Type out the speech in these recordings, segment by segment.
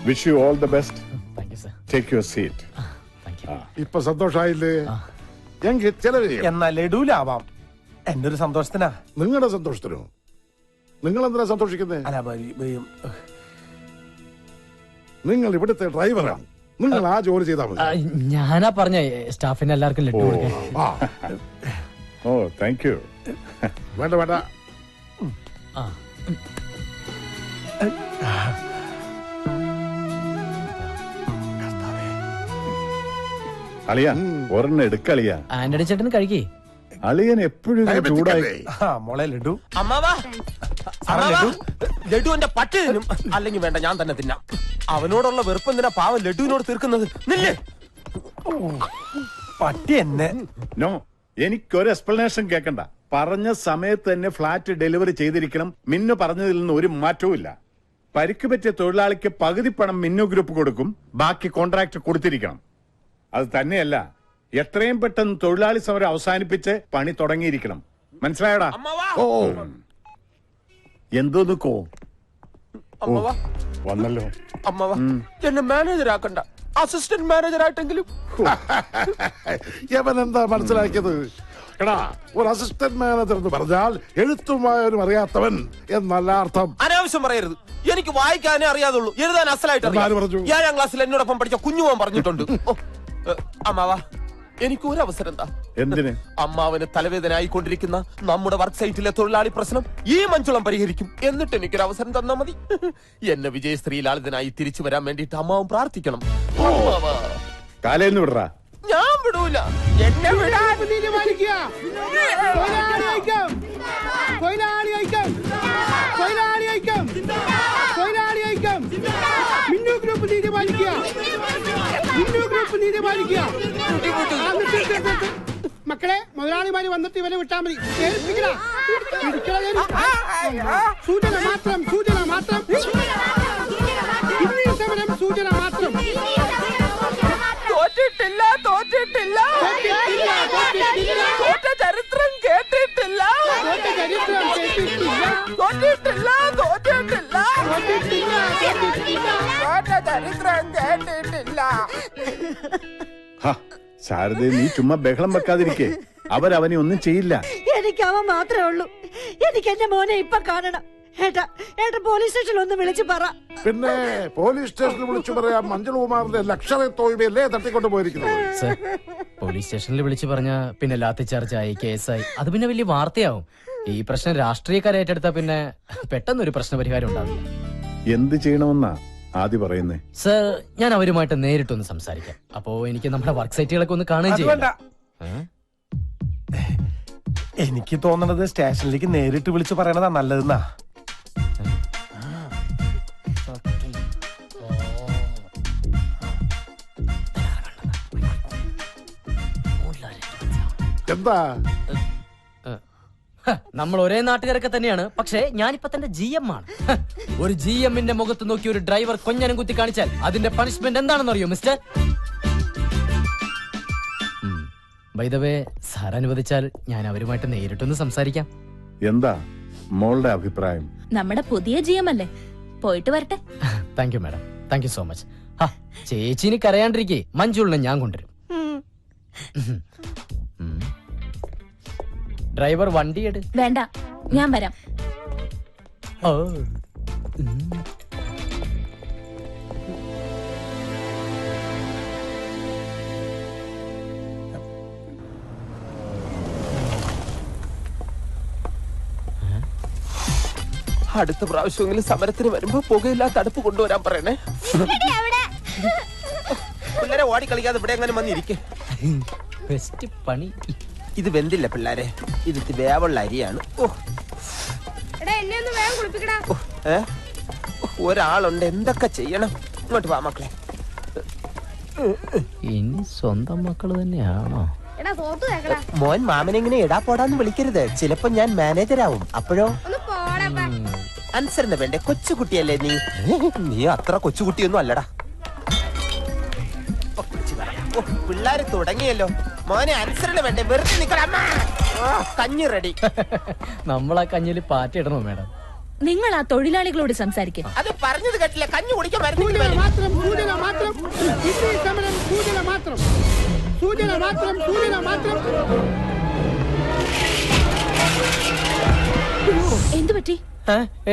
Wish you all the best. Thank you sir. Take your seat. Thank you. ഇപ്പൊ സന്തോഷായില്ലേ? എങ്കിൽ ചെലവ് ചെയ്യും. എന്നാ ലഡൂലാവാം. എന്റെ ഒരു സന്തോഷത്തിനാ. നിങ്ങളുടെ സന്തോഷത്തിനോ? നിങ്ങൾ എന്തിനാ സന്തോഷിക്കുന്നേ? നിങ്ങൾ ഇവിടുത്തെ ഡ്രൈവറാണ്. നിങ്ങൾ ആ ജോലി ചെയ്താൽ മതി. ഞാനാ പറഞ്ഞ സ്റ്റാഫിന് എല്ലാവർക്കും ലഡു കൊടുക്കാൻ. ഓ താങ്ക് യു. വേണ്ട വേണ്ട. അളിയ ഒരെണ്ണം എടുക്കളിയ. ആന്റണി ചേട്ടന് കഴിക്കേ. അളിയൻ എപ്പോഴും ചൂടായി. മോളെ ലഡു. അമ്മാവാ ലഡു എന്റെ പട്ടി തിന്നും. അല്ലെങ്കിൽ വേണ്ട, ഞാൻ തന്നെ തിന്നാം. അവനോടുള്ള വെറുപ്പ് എന്തിനാ പാവം ലഡുവിനോട് തീർക്കുന്നത്? നില്ലേ പട്ടി എന്നെ. നോ, എനിക്കൊരു എക്സ്പ്ലനേഷൻ കേൾക്കണ്ട. പറഞ്ഞ സമയത്ത് തന്നെ ഫ്ലാറ്റ് ഡെലിവറി ചെയ്തിരിക്കണം. മിന്നു പറഞ്ഞതിൽ നിന്ന് ഒരു മാറ്റവും ഇല്ല. പരിക്ക് പറ്റിയ തൊഴിലാളിക്ക് പകുതി പണം മിന്നു ഗ്രൂപ്പ് കൊടുക്കും, ബാക്കി കോൺട്രാക്ട് കൊടുത്തിരിക്കണം. അത് തന്നെയല്ല, എത്രയും പെട്ടെന്ന് തൊഴിലാളി സമരം അവസാനിപ്പിച്ച് പണി തുടങ്ങിയിരിക്കണം. മനസ്സിലായടാ? ഓ എന്തോ നിക്കോ അമ്മാവാ വന്നല്ലോ. അമ്മാവാ എന്നെ മാനേജർ ആക്കണ്ട, അസിസ്റ്റന്റ് മാനേജർ ആയിട്ടെങ്കിലും. യവൻ എന്താ മനസ്സിലാക്കിയത്? എടാ, ഒരു അസിസ്റ്റന്റ് മാനേജർ എന്ന് പറഞ്ഞാൽ എഴുത്തും വായനും അറിയാത്തവൻ എന്നല്ല അർത്ഥം. അനാവശ്യം പറയരുത്. എനിക്ക് വായിക്കാനേ അറിയാതുള്ളൂ, എഴുതാൻ അസലായിട്ട് അറിയാം. 7ാം ക്ലാസ്സിൽ എന്നോടൊപ്പം പഠിച്ച കുഞ്ഞുമോൻ പറഞ്ഞിട്ടുണ്ട്. അമ്മാവാ എനിക്ക് ഒരു അവസരം എന്താ? എന്തിന്? അമ്മാവന് തലവേദന ആയിക്കൊണ്ടിരിക്കുന്ന നമ്മുടെ വർക്ക് സൈറ്റിലെ തൊഴിലാളി പ്രശ്നം ഈ മഞ്ചുളം പരിഹരിക്കും. എന്നിട്ട് എനിക്കൊരു അവസരം തന്നാ മതി. എന്നെ വിജയശ്രീ ലാളിതനായി തിരിച്ചു വരാൻ വേണ്ടിട്ട് അമ്മാവൻ പ്രാർത്ഥിക്കണം. കാലേന്ന് വിടറാ. ഞാൻ വിടൂല. എന്നെ വിടാൻ മക്കളെ, മുതലാളിമാര് വന്നിട്ട് ഇവരെ വിട്ടാ മതി. സൂചന മാത്രം, സൂചന മാത്രം, സമരം സൂചന മാത്രം. തോറ്റിട്ടില്ല, തോറ്റിട്ടില്ല, തോറ്റ ചരിത്രം കേട്ടിട്ടില്ല, തോറ്റിട്ടില്ല, തോറ്റിട്ടില്ല, തോറ്റ ചരിത്രം കേട്ടിട്ടില്ല. ശാരദ, നീ ചുമ്മാ ബഹളം വെക്കാതിരിക്കേ. അവരവനെ ഒന്നും ചെയ്യില്ല. എനിക്ക് അവൻ മാത്രമേ ഉള്ളൂ. എനിക്ക് എന്റെ മോനെ ഇപ്പൊ കാണണം. ഏട്ടാ, പോലീസ് സ്റ്റേഷനിൽ ഒന്ന് വിളിച്ചു പറ. പിന്നെ പോലീസ് സ്റ്റേഷനിൽ വിളിച്ചു പറയാം. മഞ്ജുകുമാറിന്റെ ലക്ഷറി തോൽവിയല്ലേ തട്ടിക്കൊണ്ട് പോയിരിക്കുന്നത്. പോലീസ് സ്റ്റേഷനിൽ വിളിച്ചു പറഞ്ഞ പിന്നെ ലാത്തി ചാർജായി, കേസായി. അത് പിന്നെ വലിയ വാർത്തയാവും. ഈ പ്രശ്നം രാഷ്ട്രീയക്കാരെ ഏറ്റെടുത്താ പിന്നെ പെട്ടെന്നൊരു പ്രശ്നപരിഹാരം ഉണ്ടാവില്ല. എന്ത് ചെയ്യണമെന്നാ ആദ്യം പറയുന്നേ? സർ, ഞാൻ അവരുമായിട്ട് നേരിട്ടൊന്ന് സംസാരിക്കാം. അപ്പോ എനിക്ക് നമ്മുടെ വർക്ക് സൈറ്റുകളൊക്കെ ഒന്ന് കാണുകയും ചെയ്യാം. എനിക്ക് തോന്നണത് സ്റ്റേഷനിലേക്ക് നേരിട്ട് വിളിച്ചു പറയണതാ നല്ലതെന്നാ. എന്താ? നമ്മൾ ഒരേ നാട്ടുകാരൊക്കെ തന്നെയാണ്. പക്ഷേ ഞാനിപ്പോ തന്നെ GM ആണ്. ഒരു GMന്റെ മുഖത്ത് നോക്കി ഒരു ഡ്രൈവർ കൊഞ്ഞനം കുത്തി കാണിച്ചാൽ അതിന്റെ പണിഷ്മെന്റ് എന്താണെന്ന് അറിയോ mister? By the way, sir അനുവദിച്ചാൽ ഞാൻ അവരുമായിട്ട് നേരിട്ടൊന്ന് സംസാരിക്കാം. എന്താ മോളുടെ അഭിപ്രായം? നമ്മുടെ പുതിയ GM അല്ലേ, പോയിട്ട് വരട്ടെ. Thank you madam, thank you so much. ചേച്ചിന് കരയാണ്ടിരിക്കേ, മഞ്ജുളിനെ ഞാൻ കൊണ്ടുവരും. ഡ്രൈവർ വണ്ടി എടു. വേണ്ട, ഞാൻ വരാം. അടുത്ത പ്രാവശ്യമെങ്കിലും സമരത്തിന് വരുമ്പോ പുകയില്ലാത്ത അടുപ്പ് കൊണ്ടുവരാൻ പറയണേ. പിള്ളേരെ ഓടി കളിക്കാതെ ഇവിടെ എങ്ങനെ വന്നിരിക്കേ. ബെസ്റ്റ് പണി. ഇത് വെന്തില്ല പിള്ളേരെ, ഇത് വേവുള്ള അരിയാണ്. ഒരാളുണ്ട്, എന്തൊക്കെ ചെയ്യണം. ഇങ്ങോട്ട് വാ മക്കളെ. ഇനി സ്വന്തം മക്കള് തന്നെയാണോ? മോൻ മാമനെ ഇങ്ങനെ എടാ പോടാന്ന് വിളിക്കരുത്. ചിലപ്പോ ഞാൻ മാനേജരാവും. അപ്പോഴോ അനുസരണ വേണ്ടേ? കൊച്ചുകുട്ടിയല്ലേ നീ? നീ അത്ര കൊച്ചുകുട്ടിയൊന്നും അല്ലടാ. പിള്ളേര് തുടങ്ങിയല്ലോ. മോനെ അനുസരണ വേണ്ടേ? വെറുതെ നിക്കണ. കഞ്ഞി റെഡി. നമ്മളാ കഞ്ഞില് പാറ്റിടണോ മാഡം? നിങ്ങൾ ആ തൊഴിലാളികളോട് സംസാരിക്കും. അത് പറഞ്ഞത് കേട്ടില്ല. കഞ്ഞി കുടിക്കാൻ സൂചന മാത്രം, സൂചന മാത്രം. ഇന്നീ സമരം സൂചന മാത്രം, സൂചന മാത്രം, സൂചന മാത്രം. എന്തു പറ്റി?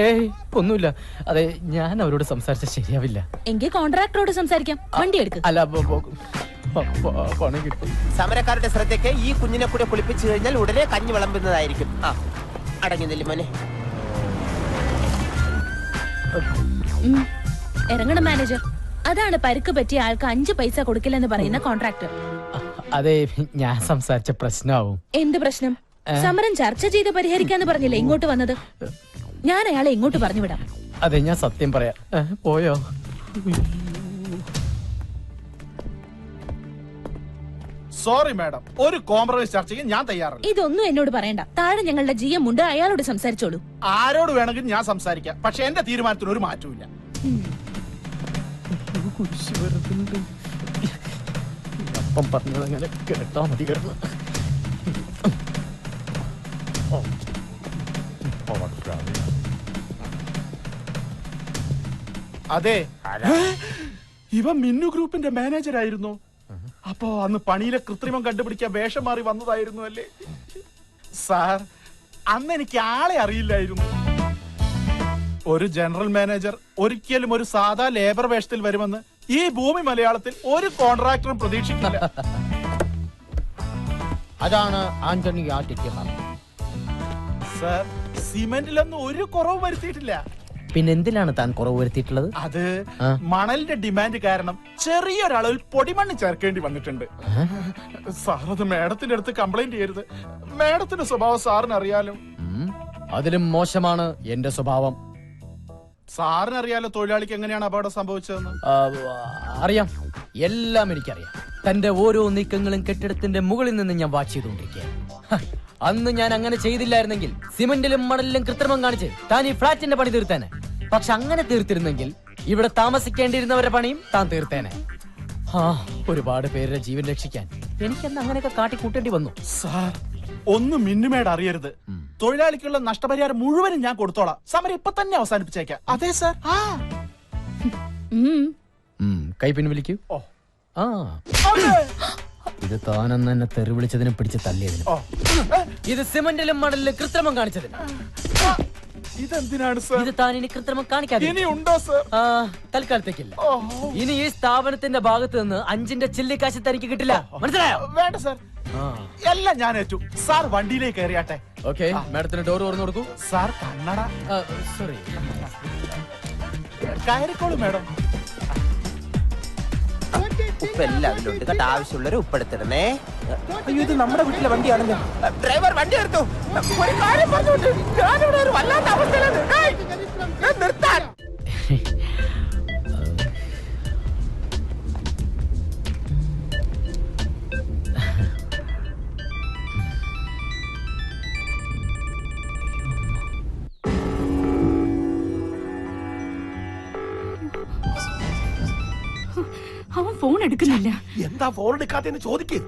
ഏയ് ഒന്നുമില്ല. അതെ, ഞാൻ അവരോട് സംസാരിച്ച ശരിയാവില്ല. എങ്കിൽ കോൺട്രാക്ടറോട് സംസാരിക്കാം. വണ്ടി എടുക്ക്. അല്ല, പണം കിട്ടും. സമരക്കാരുടെ ശ്രദ്ധയ്ക്ക് ഈ കുഞ്ഞിനെ കൂടെ കുളിപ്പിച്ചു കഴിഞ്ഞാൽ ഉടനെ കഞ്ഞി വിളമ്പുന്നതായിരിക്കും. ആ അടങ്ങി നില്ല് മോനെ. ഇറങ്ങണം മാനേജർ. അതാണ് പരുക്ക് പറ്റിയ ആൾക്ക് 5 പൈസ കൊടുക്കില്ലെന്ന് പറയുന്ന കോൺട്രാക്ടർ. അതെ, ഞാൻ സംസാരിച്ച പ്രശ്നമാവും. എന്ത് പ്രശ്നം? സമരം ചർച്ച ചെയ്ത് പരിഹരിക്കാന്ന് പറഞ്ഞില്ലേ ഇങ്ങോട്ട് വന്നത്? ഞാൻ അയാളെ ഇങ്ങോട്ട് പറഞ്ഞു വിടാം. അതെ, ഞാൻ സത്യം പറയാം. പോയോ? സോറി മാഡം, ഒരു കോംപ്രമൈസ് ചർച്ചയ്ക്ക് ഞാൻ തയ്യാറല്ല. ഇതൊന്നും എന്നോട് പറയണ്ട. താഴെ ഞങ്ങളുടെ GM ഉണ്ട്, അയാളോട് സംസാരിച്ചോളൂ. ആരോട് വേണമെങ്കിലും ഞാൻ സംസാരിക്കാം, പക്ഷെ എന്റെ തീരുമാനത്തിന് ഒരു മാറ്റവും അപ്പം പറഞ്ഞതങ്ങനെ കേട്ടാ മതി. കിടന്നു അതെ, ഇവ മിന്നു ഗ്രൂപ്പിന്റെ മാനേജർ ആയിരുന്നു. അപ്പോ അന്ന് പണിയിലെ കൃത്രിമം കണ്ടുപിടിക്കാൻ വേഷം മാറി വന്നതായിരുന്നു അല്ലേ സാർ? അന്ന് എനിക്ക് ആളെ അറിയില്ലായിരുന്നു. ഒരു ജനറൽ മാനേജർ ഒരിക്കലും ഒരു സാധാ ലേബർ വേഷത്തിൽ വരുമെന്ന് ഈ ഭൂമി മലയാളത്തിൽ ഒരു കോൺട്രാക്ടറും പ്രതീക്ഷിക്കില്ല. അതാണ് ആന്റണി ആദ്യത്തെ പറഞ്ഞത്. സാർ, സിമെന്റിലൊന്നും ഒരു കുറവ് വരുത്തിയിട്ടില്ല. പിന്നെന്തിലാണ് താൻ കുറവ് വരുത്തിയിട്ടുള്ളത്? അത് മണലിന്റെ ഡിമാൻഡ് കാരണം ചെറിയൊരളവിൽ പൊടിമണ്ണ് ചേർക്കേണ്ടി വന്നിട്ടുണ്ട്. സാർ, അത് മേഡത്തിന്റെ അടുത്ത് കംപ്ലൈന്റ് ചെയ്യരുത്. മേഡത്തിന്റെ സ്വഭാവം സാറിന് അറിയാലോ. അതിലും മോശമാണ് എന്റെ സ്വഭാവം. സാറിന് അറിയാലോ തൊഴിലാളിക്ക് എങ്ങനെയാണ് അപകടം സംഭവിച്ചതെന്ന്. അറിയാം, എല്ലാം എനിക്കറിയാം. തന്റെ ഓരോ നീക്കങ്ങളും കെട്ടിടത്തിന്റെ മുകളിൽ നിന്ന് ഞാൻ വാച്ച് ചെയ്തുകൊണ്ടിരിക്കുകയാണ്. അന്ന് ഞാൻ അങ്ങനെ ചെയ്തില്ലായിരുന്നെങ്കിൽ സിമന്റിലും മണലിലും കൃത്രിമം കാണിച്ച് താൻ ഈ ഫ്ളാറ്റിന്റെ പണി തീർത്തേനെ. പക്ഷെ അങ്ങനെ തീർത്തിരുന്നെങ്കിൽ ഇവിടെ താമസിക്കേണ്ടിയിരുന്നവരുടെ പണിയും താൻ തീർത്തേനെ. ഒരുപാട് പേരുടെ ജീവൻ രക്ഷിക്കാൻ എനിക്കന്ന് അങ്ങനെയൊക്കെ കാട്ടിക്കൂട്ടേണ്ടി വന്നു. സാർ, ഒന്നും മിന്നുമേട് അറിയരുത്. തൊഴിലാളിക്കുള്ള നഷ്ടപരിഹാരം മുഴുവനും ഞാൻ കൊടുത്തോളാം. സമരം ഇപ്പൊ തന്നെ അവസാനിപ്പിച്ചേക്കാം. അതെ സാർ. കൈ പിൻവലിക്കൂ. ഇത് താനെന്ന് എന്നെ തെറി വിളിച്ചതിനും പിടിച്ച് തല്ലിയതിനും, ഇത് സിമന്റിലും മണലിലും കൃത്രിമം കാണിച്ചതിന്. ഇതെന്തിനാണ് സാർ? ഇത് താൻ ഇനി കൃത്രിമം കാണിക്കാതെ ഇനി ഉണ്ടോ സാർ? തൽക്കാലത്തേക്കില്ല. ഇനി ഈ സ്ഥാപനത്തിന്റെ ഭാഗത്ത് നിന്ന് 5ന്റെ ചില്ലിക്കാശ് തനിക്ക് കിട്ടില്ല. മനസ്സിലായോ? വേണ്ട സാർ, എല്ലാം ഞാൻ ഏറ്റു. സാർ വണ്ടിയിലേക്ക് കയറിയാട്ടെ. ഓക്കെ, മാഡത്തിന് ഡോർ തുറന്നു കൊടുക്കൂ. സാർ, കണ്ണട. സോറി, കയറിക്കോളൂ മാഡം. ഉപ്പ് എല്ലാവരും ഉണ്ട് കേട്ടോ. ആവശ്യമുള്ളവർ ഉപ്പെടുത്തിടണേ. അയ്യോ, ഇത് നമ്മുടെ വീട്ടിലെ വണ്ടിയാണല്ലോ. ഡ്രൈവർ വണ്ടി എടുത്തു. ഒരു കാര്യം പറഞ്ഞോണ്ട് ഞാനിവിടെ ഒരു വല്ലാത്ത അവസ്ഥയിലാണ്. നിർത്താൻ. അവൻ ഫോൺ എടുക്കുന്നില്ല. എന്താ ഫോൺ എടുക്കാത്തെന്ന് ചോദിക്ക്.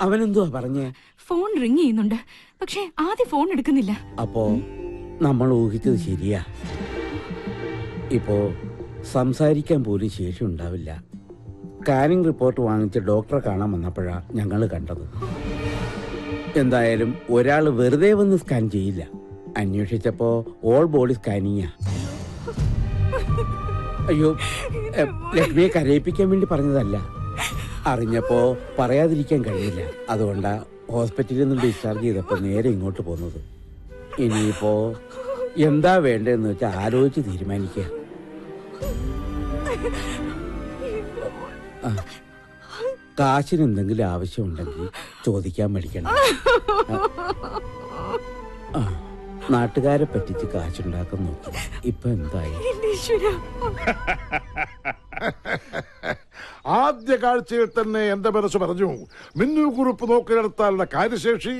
അവനെന്തുവാ പറഞ്ഞേ? ഫോൺ റിങ് ചെയ്യുന്നുണ്ട്, പക്ഷെ ആദ്യം ഫോൺ എടുക്കുന്നില്ല. അപ്പോ നമ്മൾ ഊഹിച്ചത് ശരിയാ. ഇപ്പോ സംസാരിക്കാൻ പോലും ശേഷി ഉണ്ടാവില്ല. സ്കാനിംഗ് റിപ്പോർട്ട് വാങ്ങിച്ച് ഡോക്ടറെ കാണാൻ വന്നപ്പോഴാ ഞങ്ങൾ കണ്ടത്. എന്തായാലും ഒരാൾ വെറുതെ വന്ന് സ്കാൻ ചെയ്യില്ല. അന്വേഷിച്ചപ്പോ ഓൾ ബോഡി സ്കാനിങ്ങാ. അയ്യോ, ലക്ഷ്മിയെ കരയിപ്പിക്കാൻ വേണ്ടി പറഞ്ഞതല്ല. അറിഞ്ഞപ്പോ പറയാതിരിക്കാൻ കഴിയില്ല. അതുകൊണ്ടാ ഹോസ്പിറ്റലിൽ നിന്ന് ഡിസ്ചാർജ് ചെയ്തപ്പോ നേരെ ഇങ്ങോട്ട് പോകുന്നത്. ഇനിയിപ്പോ എന്താ വേണ്ടതെന്ന് വെച്ചാൽ ആലോചിച്ച് തീരുമാനിക്കുക. കാശിന് എന്തെങ്കിലും ആവശ്യമുണ്ടെങ്കിൽ ചോദിക്കാൻ മടിക്കണം. നാട്ടുകാരെ പറ്റിച്ച് കാശുണ്ടാക്കാൻ നോക്കി. ഇപ്പൊ എന്തായി? ആദ്യ കാഴ്ചയിൽ തന്നെ എന്റെ മനസ്സ് പറഞ്ഞു, മിന്നു ഗ്രൂപ്പ് നോക്കിയെടുത്താലുള്ള കാര്യശേഷി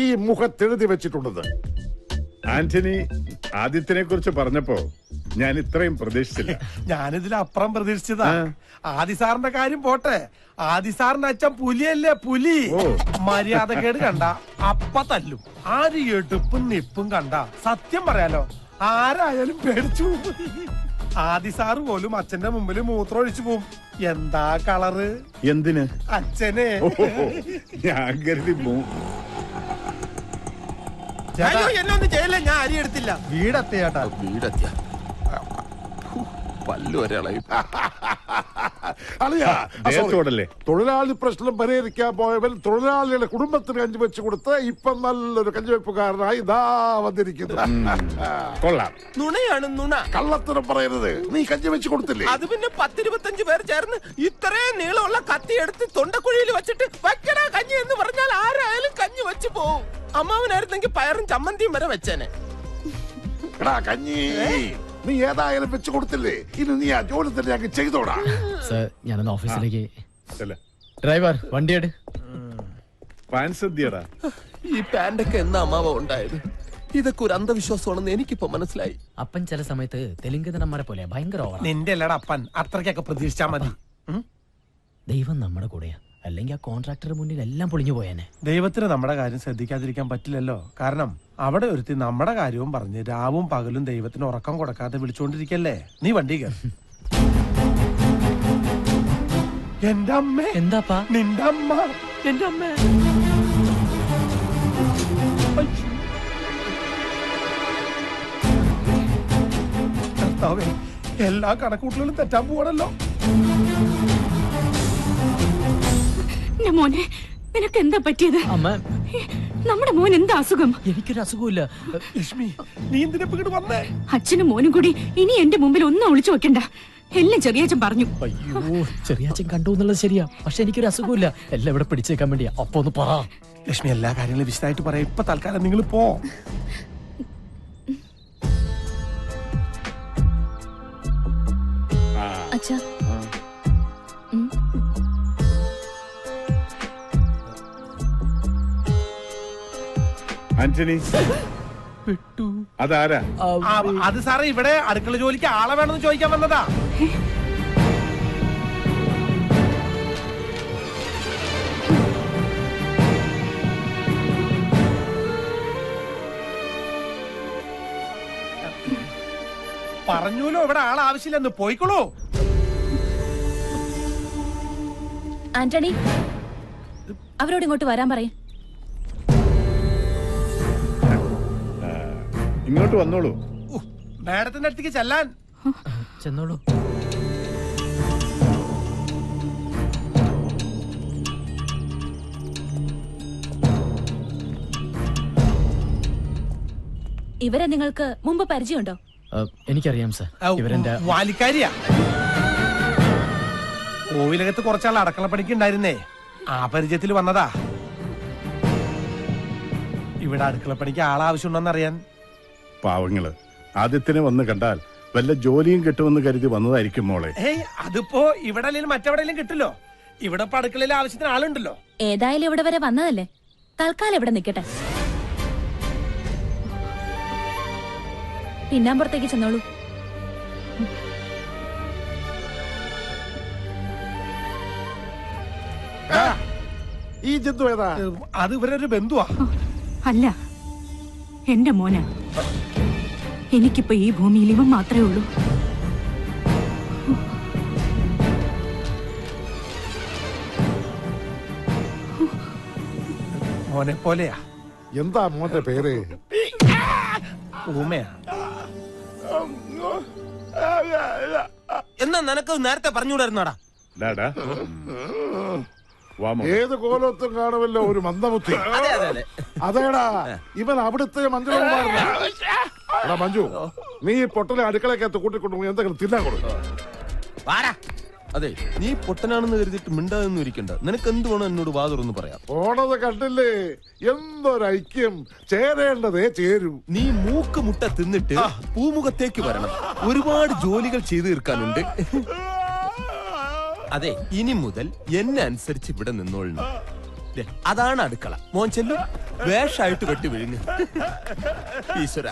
ഈ മുഖത്തെഴുതി വെച്ചിട്ടുള്ളത്. ആന്റണി ആദിത്യനെ കുറിച്ച് പറഞ്ഞപ്പോ ഞാൻ ഇത്രയും പ്രതീക്ഷിച്ചില്ല. ഞാനിതിലപ്പുറം പ്രതീക്ഷിച്ചതാ. ആദിസാറിന്റെ കാര്യം പോട്ടെ, ആദിസാറിന്റെ അച്ഛൻ പുലിയല്ലേ, പുലി. മര്യാദക്കേട് കണ്ട അപ്പ തല്ലും. ആര് എടുപ്പും നിപ്പും കണ്ട സത്യം പറയാലോ ആരായാലും പേടിച്ചു. ആദിസാറ് പോലും അച്ഛന്റെ മുമ്പിൽ മൂത്രം ഒഴിച്ചു പോവും. എന്താ കളറ്? എന്തിന്? അച്ഛനെ. ഞാൻ കരുതി എന്നൊന്നും ചെയ്യല്ലേ, ഞാൻ അരി എടുത്തില്ല. വീടെത്തിയാട്ടാ. വീടെത്തിയ പല്ലു ഒരളയും. ദേഹത്തോടല്ലേ? തൊഴിലാളി പ്രശ്നം പരിഹരിക്കാൻ പോയവൻ തൊഴിലാളികളുടെ കുടുംബത്തിന് കഞ്ഞി വെച്ച് കൊടുത്ത് ഇപ്പൊ നല്ലൊരു കഞ്ഞിവെപ്പുകാരനായി ഇതാ വന്നിരിക്കുന്നു. കൊള്ളാം. നുണയാണ് നുണ. കള്ളത്തരം പറയരുത്. നീ കഞ്ഞി വെച്ച് കൊടുത്തില്ലേ? അത് പിന്നെ 10-25 പേർ ചേർന്ന് ഇത്രയും നീളമുള്ള കത്തി എടുത്ത് തൊണ്ടക്കുഴിയിൽ വെച്ചിട്ട് വയ്ക്കടാ കഞ്ഞി എന്ന് പറഞ്ഞാൽ ആരായാലും കഞ്ഞി വെച്ച് പോവും. അമ്മാവനായിരുന്നെങ്കിൽ പയറും ചമ്മന്തിയും വരെ വെച്ചേനെ. കഞ്ഞി നീ ഏതായാലും വെച്ച് കൊടുത്തില്ലേ? ഇനി നീ ആ ജോലി തന്നെ ഞങ്ങൾ ചെയ്തോടാ. സർ, ഞാനൊന്ന് ഓഫീസിലേക്ക്. ഡ്രൈവർ, വണ്ടിയെട്. പാൻസദ്യടാ. ഈ പാൻഡൊക്കെ എന്നാ അമ്മാവ ഉണ്ടായത്? ഇതൊക്കെ ഒരു അന്ധവിശ്വാസമാണെന്ന് എനിക്കിപ്പോ മനസ്സിലായി. അപ്പൻ ചില സമയത്ത് തെലുങ്ക് നടന്മാരെ പോലെ ഭയങ്കര ഓവർ. നിന്റെ അല്ലടാ അപ്പൻ, അത്രയ്ക്കൊക്കെ പ്രതീക്ഷിച്ചാ മതി. ദൈവം നമ്മുടെ കൂടെയാ, അല്ലെങ്കിൽ ആ കോൺട്രാക്ടറുടെ മുന്നിൽ എല്ലാം പൊളിഞ്ഞു പോയേനെ. ദൈവത്തിന് നമ്മുടെ കാര്യം ശ്രദ്ധിക്കാതിരിക്കാൻ പറ്റില്ലല്ലോ. കാരണം അവിടെ ഒരുത്തി നമ്മുടെ കാര്യവും പറഞ്ഞ് രാവും പകലും ദൈവത്തിന് ഉറക്കം കൊടുക്കാതെ വിളിച്ചോണ്ടിരിക്കല്ലേ. നീ വണ്ടി കയറി. എന്റെ അമ്മ. എന്താപ്പാ? നിന്റെ അമ്മ. എന്റെ അമ്മ. കർത്താവേ, എല്ലാ കണക്കൂട്ടലും തെറ്റാൻ പോവാണല്ലോ. മോനെ, നിനക്ക് എന്താ പറ്റിയത്? അമ്മ, നമ്മുടെ മോൻ എന്താ അസുഖം? എനിക്കൊരു അസുഖമില്ല. ലക്ഷ്മി, നീ എന്തിനാ ഇങ്ങോട്ട് വന്നേ? അച്ഛനും മോനും കൂടി ഇനി എന്റെ മുമ്പിൽ ഒന്നും ഒളിച്ചു വെക്കണ്ട. എല്ലാം ചെറിയച്ഛൻ പറഞ്ഞു. അയ്യോ, ചെറിയച്ഛൻ കണ്ടു എന്നുള്ളത് ശരിയാ, പക്ഷെ എനിക്കൊരു അസുഖമില്ല. എല്ലാം ഇവിടെ പിടിച്ചേക്കാൻ വേണ്ടിയാ. അപ്പൊ ഒന്ന് പറ ലക്ഷ്മി. എല്ലാ കാര്യങ്ങളും വിശദമായിട്ട് പറയാം. ഇപ്പൊ തൽക്കാലം നിങ്ങൾ പോ. അച്ഛാ, ആന്റണി, അതാരാ? അത് സാറേ, ഇവിടെ അടുക്കള ജോലിക്ക് ആളെ വേണമെന്ന് ചോദിക്കാൻ വന്നതാ. പറഞ്ഞൂലോ ഇവിടെ ആൾ ആവശ്യമില്ലെന്ന്. പോയിക്കോളൂ. ആന്റണി, അവരോട് ഇങ്ങോട്ട് വരാൻ പറയും. ഇങ്ങോട്ട് വന്നോളൂ. മാഡത്തിന്റെ അടുത്തേക്ക് ചെല്ലാൻ. ചെന്നോളൂ. ഇവരെ നിങ്ങൾക്ക് മുമ്പ് പരിചയമുണ്ടോ? എനിക്കറിയാം സർ, ഇവരെന്റെ വാലിക്കാരിയാ. കോവിലകത്ത് കുറച്ചാൾ അടക്കളപ്പണിക്ക് ഉണ്ടായിരുന്നേ, ആ പരിചയത്തിൽ വന്നതാ. ഇവിടെ അടുക്കളപ്പണിക്ക് ആളാവശ്യമുണ്ടോന്ന് അറിയാൻ. പാവങ്ങള് ആദ്യത്തിന് വന്ന് കണ്ടാൽ വല്ല ജോലിയും കിട്ടുമെന്ന് കരുതി വന്നതായിരിക്കും മോളെ. ഏയ്, അതിപ്പോ ഇവിടെ അല്ലെങ്കിൽ മറ്റെവിടെയെങ്കിലും കിട്ടില്ലോ. ഇവിടെ ഇപ്പൊ അടുക്കളയിൽ ആവശ്യത്തിന് ആളുണ്ടല്ലോ. ഏതായാലും ഇവിടെ വരെ വന്നതല്ലേ, തൽക്കാലം ഇവിടെ നിൽക്കട്ടെ. പിന്നാമ്പുറത്തേക്ക് ചെന്നോളൂ. ഈ ജന്തു ഏതാ? അത് ഇവരൊരു ബന്ധുവാ. അല്ല, എന്റെ മോന. എനിക്കിപ്പോ ഈ ഭൂമിയിൽ ഇവൻ മാത്രമേ ഉള്ളൂ. മോനെ പോലെയാ. എന്താ മോന്റെ പേര്? ഊമയാ. എന്നാ നിനക്ക് നേരത്തെ പറഞ്ഞുകൂടായിരുന്നാടാ? ഡാടാ, ഏത് കോലത്തും കാണുമല്ലോ ഒരു മന്ദബുദ്ധി. അതേടാ, ഇവൻ അവിടുത്തെ മഞ്ജുകുമാരനാ. മഞ്ജു, നീ പൊട്ടലെ അടുക്കളക്കകത്ത് കൂട്ടിക്കൊണ്ടു എന്തെങ്കിലും തിന്നാൻ കൊടുക്കും. അതെ, നീ പൊട്ടനാണെന്ന് കരുതിട്ട് മിണ്ടാതൊന്നും ഇരിക്കണ്ട. നിനക്ക് എന്ത് വേണം എന്നോട് വാതുറന്ന് പറയാം. പോണത് കണ്ടില്ലേ, എന്തൊരൈക്യം. ചേരേണ്ടതേ ചേരൂ. നീ മൂക്ക് മുട്ട തിന്നിട്ട് പൂമുഖത്തേക്ക് വരണം. ഒരുപാട് ജോലികൾ ചെയ്തു തീർക്കാനുണ്ട്. അതെ, ഇനി മുതൽ എന്നെ അനുസരിച്ച് ഇവിടെ നിന്നോളണം. അതാണ് അടുക്കള. മോൻ ചെല്ലു. വേഷായിട്ട് വെട്ടി വിഴുങ്ങ്. ഈശ്വര,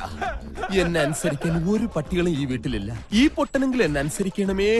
എന്നെ അനുസരിക്കാൻ ഒരു പട്ടികളും ഈ വീട്ടിലില്ല. ഈ പൊട്ടനെങ്കിലും എന്നെ അനുസരിക്കണമേ.